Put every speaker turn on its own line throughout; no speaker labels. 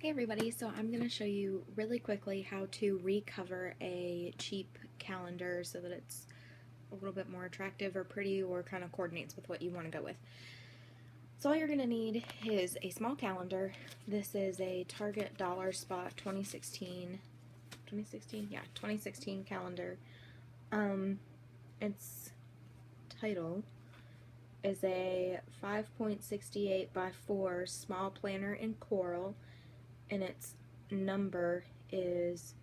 Hey everybody, so I'm going to show you really quickly how to recover a cheap calendar so that it's a little bit more attractive or pretty or kind of coordinates with what you want to go with. So all you're going to need is a small calendar. This is a Target Dollar Spot 2016 calendar. Its title is a 5.68 by 4 small planner in coral, and its number is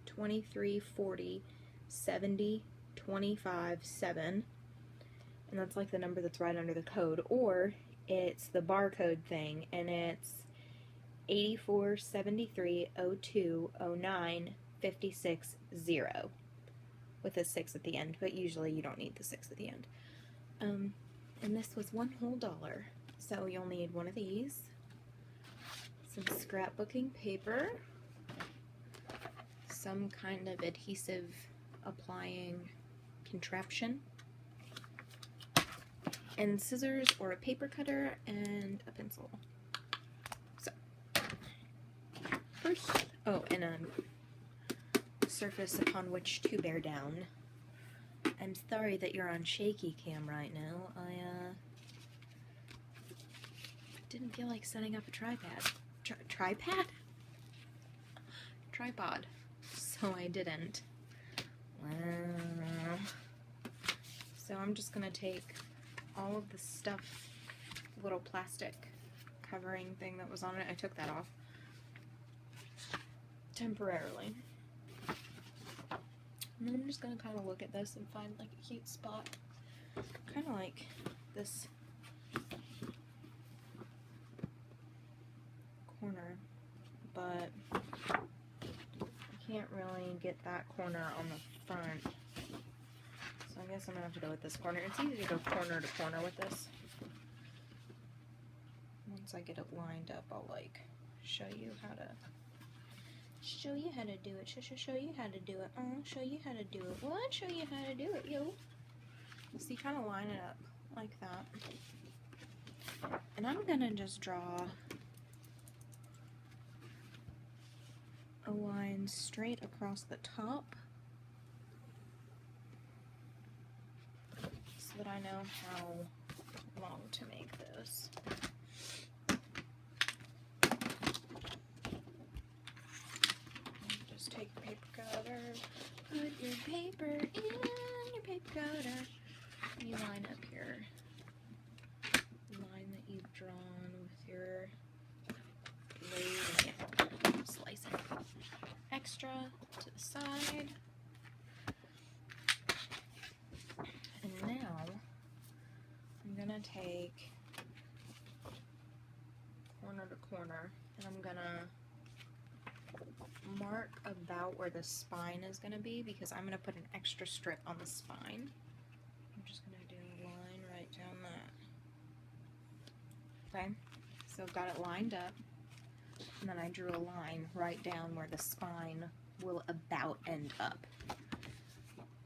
2340 70 25 7, and that's like the number that's right under the code, or it's the barcode thing, and it's 8473020956 with a 6 at the end, but usually you don't need the 6 at the end. And this was one whole $1, so you'll need one of these, some scrapbooking paper, some kind of adhesive applying contraption, and scissors or a paper cutter and a pencil. So, first, and a surface upon which to bear down. I'm sorry that you're on shaky cam right now. I didn't feel like setting up a tripod, so I didn't. So I'm just gonna take all of the stuff, little plastic covering thing that was on it. I took that off temporarily. And then I'm just gonna kind of look at this and find like a cute spot, kind of like this corner, but I can't really get that corner on the front, so I guess I'm gonna have to go with this corner. It's easy to go corner to corner with this. Once I get it lined up, I'll like show you how to do it. Show you how to do it. Show you how to do it. Show you how to do it. What? Show you how to do it, yo. So you kind of line it up like that, and I'm gonna just draw a line straight across the top so that I know how long to make this. Just take your paper cutter, put your paper in your paper cutter, and you line up your line that you've drawn with your blade, and slice it extra to the side. And now I'm gonna take corner to corner, and I'm gonna mark about where the spine is gonna be, because I'm gonna put an extra strip on the spine. I'm just gonna do a line right down that. Okay, so I've got it lined up. And then I drew a line right down where the spine will about end up.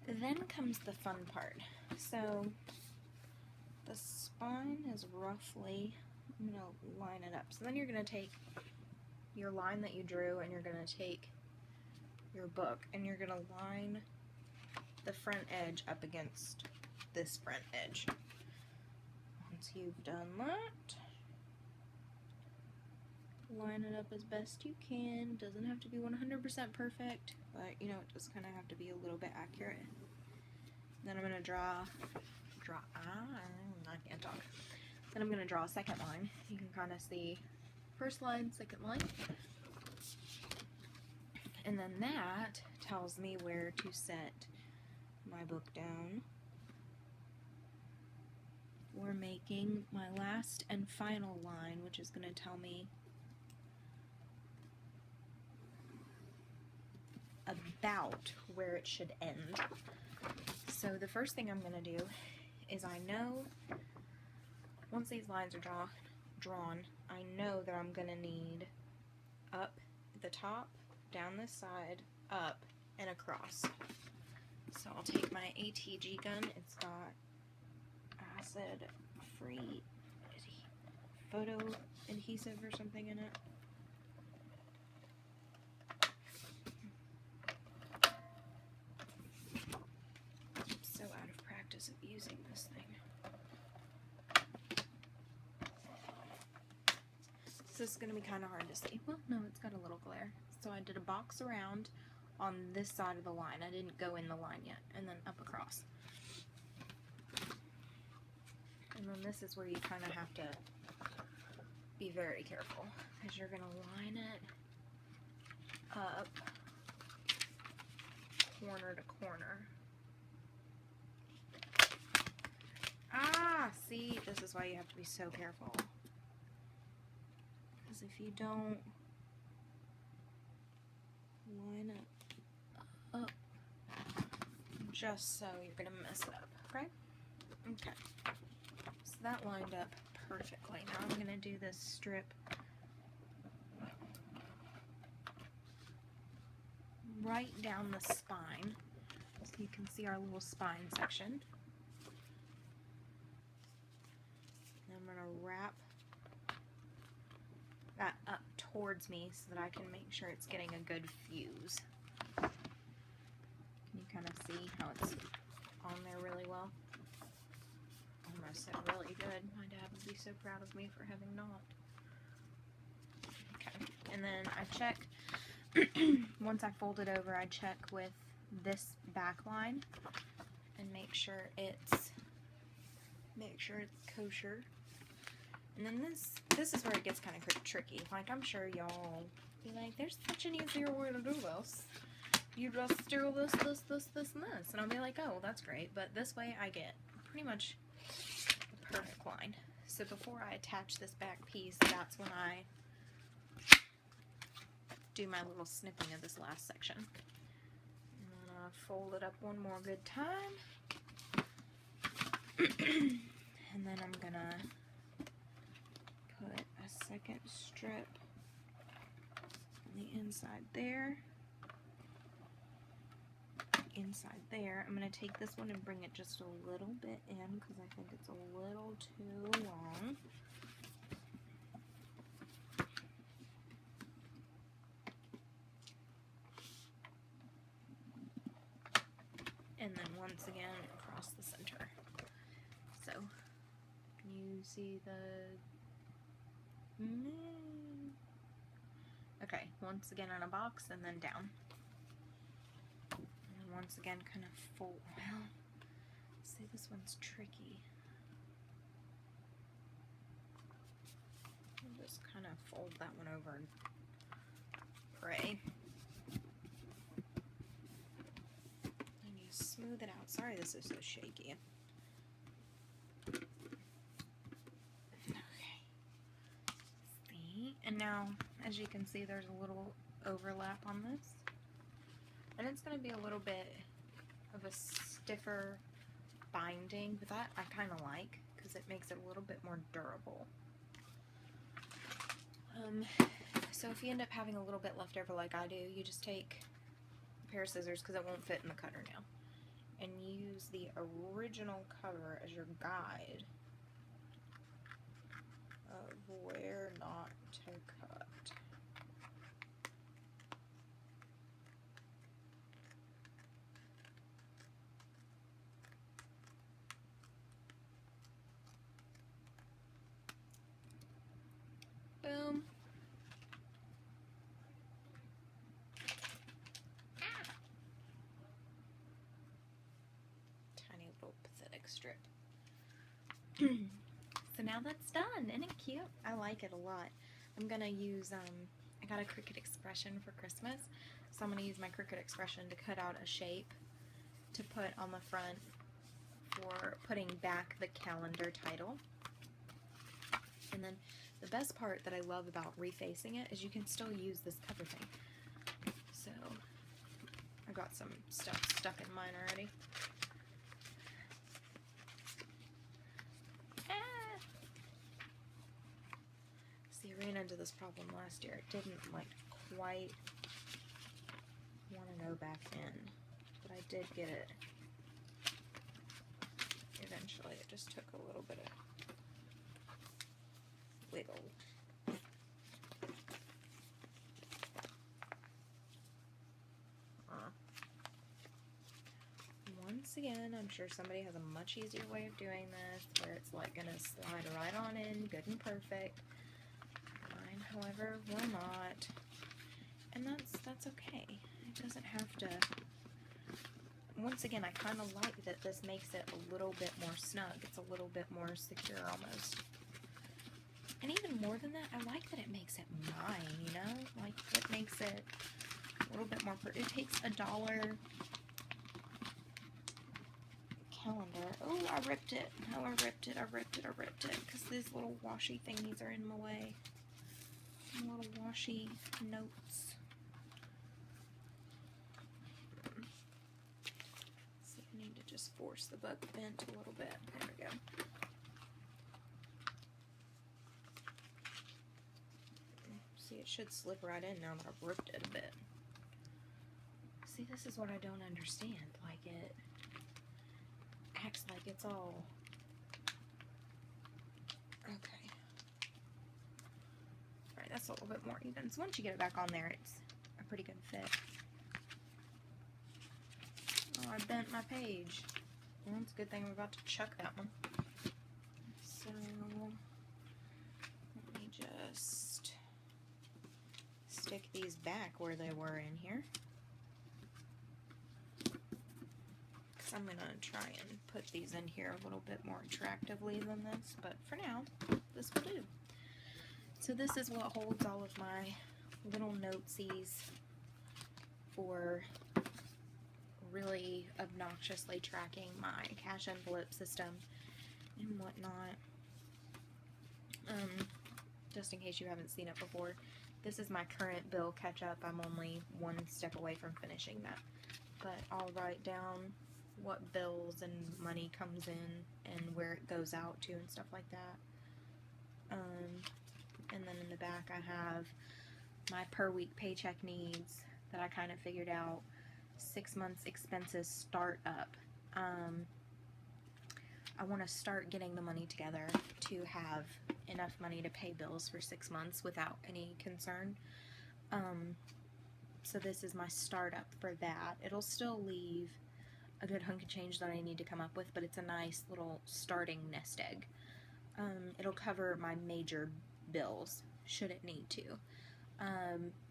Then comes the fun part. So the spine is roughly, I'm going to line it up. So then you're going to take your line that you drew, and you're going to take your book, and you're going to line the front edge up against this front edge. Once you've done that, line it up as best you can. Doesn't have to be 100% perfect, but you know, it just kind of have to be a little bit accurate. Then I'm going to draw, I can't talk. Then I'm going to draw a second line. You can kind of see first line, second line. And then that tells me where to set my book down. We're making my last and final line, which is going to tell me about where it should end. So the first thing I'm going to do is, I know once these lines are drawn, I know that I'm going to need up the top, down this side, up, and across. So I'll take my ATG gun. It's got acid-free photo adhesive or something in it. So this is going to be kind of hard to see. Well, no, it's got a little glare. So I did a box around on this side of the line. I didn't go in the line yet. And then up across. And then this is where you kind of have to be very careful. Because you're going to line it up corner to corner. Ah, see, this is why you have to be so careful. Because if you don't line it up just so, you're going to mess it up, right? Okay. So that lined up perfectly. Now I'm going to do this strip right down the spine so you can see our little spine section. And I'm going to wrap that up towards me so that I can make sure it's getting a good fuse. Can you kind of see how it's on there really well? Almost said really good. My dad would be so proud of me for having not. Okay, and then I check, once I fold it over, I check with this back line and make sure it's kosher. And then this is where it gets kind of tricky. Like, I'm sure y'all be like, there's such an easier way to do this. You just do this, this, this, this, and this. And I'll be like, oh, that's great. But this way I get pretty much a perfect line. So before I attach this back piece, that's when I do my little snipping of this last section. And then I'll fold it up one more good time. And then I'm gonna put a second strip on the inside there. Inside there. I'm going to take this one and bring it just a little bit in because I think it's a little too long. And then once again across the center. So, can you see the... Okay, once again on a box and then down. And then once again kind of fold. Well, see, this one's tricky. I'll just kind of fold that one over and pray. And you smooth it out. Sorry this is so shaky. And now, as you can see, there's a little overlap on this. And it's going to be a little bit of a stiffer binding, but that I kind of like because it makes it a little bit more durable. So if you end up having a little bit left over like I do, you just take a pair of scissors because it won't fit in the cutter now, and use the original cover as your guide of where not to cut. Boom. Tiny little pathetic strip. So now that's done. Isn't it cute? I like it a lot. I'm gonna use, I got a Cricut Expression for Christmas, so I'm gonna use my Cricut Expression to cut out a shape to put on the front for putting back the calendar title. And then the best part that I love about refacing it is you can still use this cover thing. So I got some stuff stuck in mine already. I ran into this problem last year. It didn't like quite want to go back in, but I did get it eventually. It just took a little bit of wiggle. Once again, I'm sure somebody has a much easier way of doing this where it's like gonna slide right on in, good and perfect. Mine However, will not. And that's okay. It doesn't have to. Once again, I kind of like that this makes it a little bit more snug. It's a little bit more secure almost. And even more than that, I like that it makes it mine, you know? Like, it makes it a little bit more, it takes $1 calendar. Oh, I ripped it. Oh, I ripped it, because these little washy thingies are in my way. Little washy notes. See, I need to just force the book bent a little bit. There we go. See, it should slip right in now that I've ripped it a bit. See, this is what I don't understand. Like, it acts like it's all... Okay. Alright, that's a little bit more even. So once you get it back on there, it's a pretty good fit. Oh, I bent my page. Well, it's a good thing I'm about to chuck that one. So, let me just stick these back where they were in here. Because I'm going to try and put these in here a little bit more attractively than this, but for now, this will do. So this is what holds all of my little notesies for really obnoxiously tracking my cash envelope system and whatnot. Just in case you haven't seen it before, this is my current bill catch-up. I'm only one step away from finishing that. But I'll write down what bills and money comes in and where it goes out to and stuff like that. And then in the back I have my per week paycheck needs that I kind of figured out. 6 months expenses start up. I want to start getting the money together to have enough money to pay bills for 6 months without any concern. So this is my startup for that. It'll still leave a good hunk of change that I need to come up with, but it's a nice little starting nest egg. It'll cover my major bills, should it need to.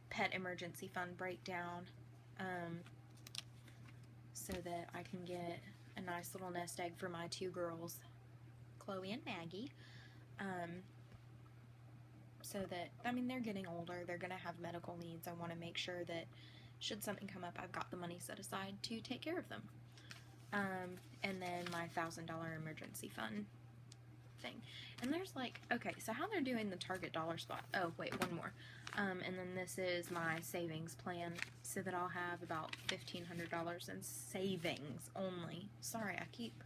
Pet emergency fund breakdown, so that I can get a nice little nest egg for my 2 girls, Chloe and Maggie. So that, I mean, they're getting older, they're going to have medical needs. I want to make sure that should something come up, I've got the money set aside to take care of them. And then my $1,000 emergency fund thing. And there's like, okay, so how they're doing the Target dollar spot. Oh, wait, one more. And then this is my savings plan, so that I'll have about $1,500 in savings only. Sorry, I keep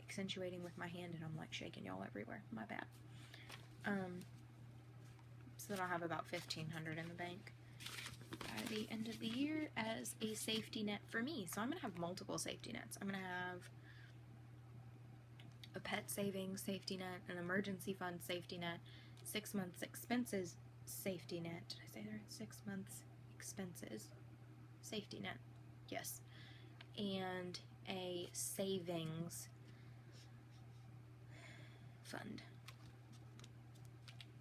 accentuating with my hand and I'm like shaking y'all everywhere. My bad. So that I'll have about $1,500 in the bank by the end of the year as a safety net for me. So I'm going to have multiple safety nets. I'm going to have a pet savings safety net, an emergency fund safety net, 6 months expenses safety net. Did I say there? 6 months expenses safety net. Yes. And a savings fund.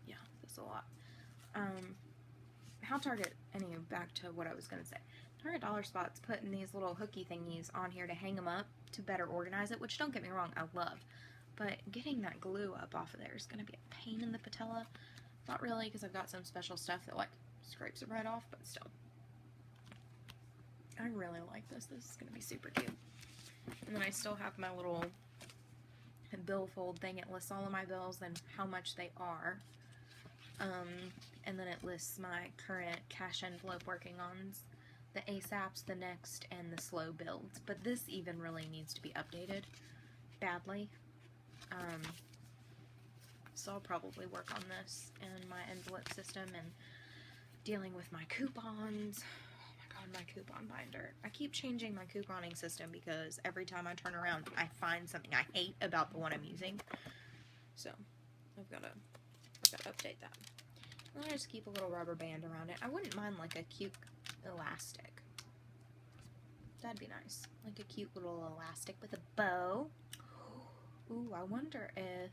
Yeah, that's a lot. How Target, anyway, back to what I was going to say. Target dollar spot's putting these little hooky thingies on here to hang them up to better organize it, which don't get me wrong, I love. But getting that glue up off of there is going to be a pain in the patella. Not really, because I've got some special stuff that, like, scrapes it right off, but still. I really like this. This is going to be super cute. And then I still have my little billfold thing. It lists all of my bills and how much they are. And then it lists my current cash envelope working on the ASAPs, the next, and the slow builds. But this even really needs to be updated badly. So I'll probably work on this and my envelope system and dealing with my coupons. Oh my god, my coupon binder. I keep changing my couponing system because every time I turn around I find something I hate about the one I'm using. So I've got to update that. And I just keep a little rubber band around it. I wouldn't mind like a cute elastic. That'd be nice. Like a cute little elastic with a bow. Ooh, I wonder if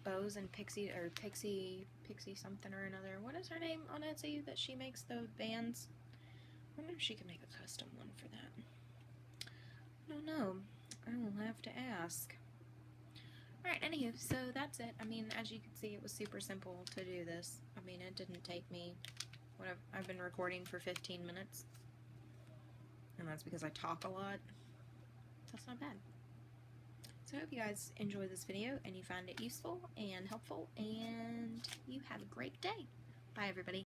bows and Pixie something or another. What is her name on Etsy that she makes the bands? I wonder if she can make a custom one for that. I don't know. I will have to ask. Alright, anywho, so that's it. I mean, as you can see, it was super simple to do this. I mean, it didn't take me, I've been recording for 15 minutes. And that's because I talk a lot. That's not bad. So I hope you guys enjoy this video and you find it useful and helpful, and you have a great day. Bye, everybody.